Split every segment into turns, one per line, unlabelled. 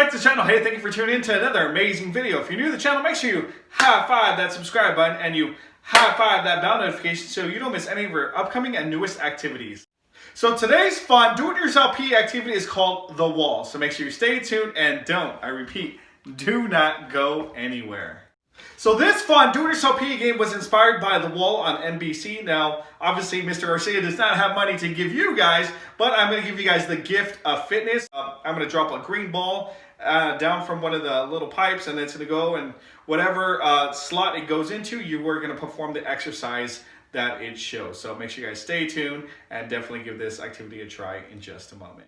Welcome back to the channel. Hey, thank you for tuning in to another amazing video. If you're new to the channel, make sure you high five that subscribe button and you high five that bell notification so you don't miss any of our upcoming and newest activities. So today's fun do-it-yourself PE activity is called The Wall. So make sure you stay tuned and I repeat, do not go anywhere. So this fun do-it-yourself PE game was inspired by The Wall on NBC. Now, obviously, Mr. Garcia does not have money to give you guys, but I'm going to give you guys the gift of fitness. I'm going to drop a green ball down from one of the little pipes, and it's going to go, and whatever slot it goes into, you are going to perform the exercise that it shows. So make sure you guys stay tuned and definitely give this activity a try in just a moment.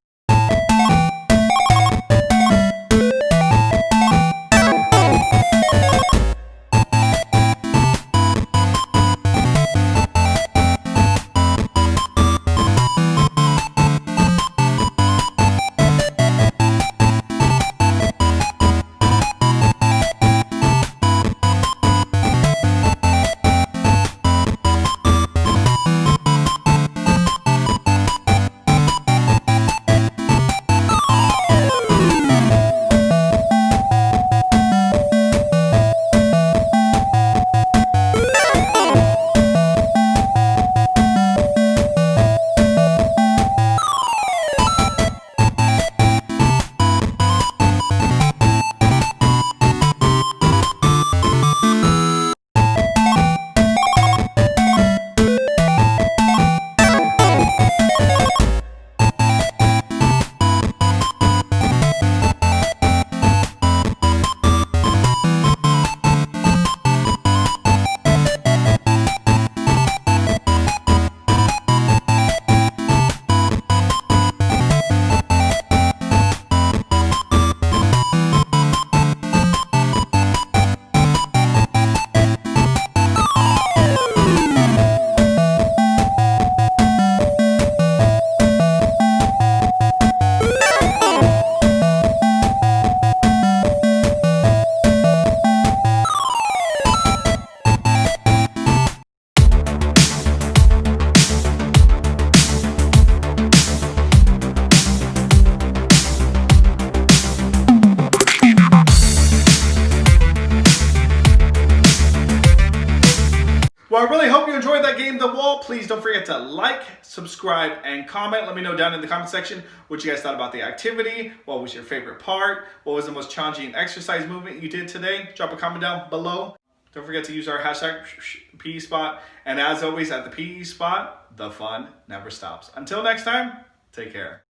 Well, I really hope you enjoyed that game, The Wall. Please don't forget to like, subscribe, and comment. Let me know down in the comment section what you guys thought about the activity. What was your favorite part? What was the most challenging exercise movement you did today? Drop a comment down below. Don't forget to use our hashtag PE Spot. And as always, at the PE Spot, the fun never stops. Until next time, take care.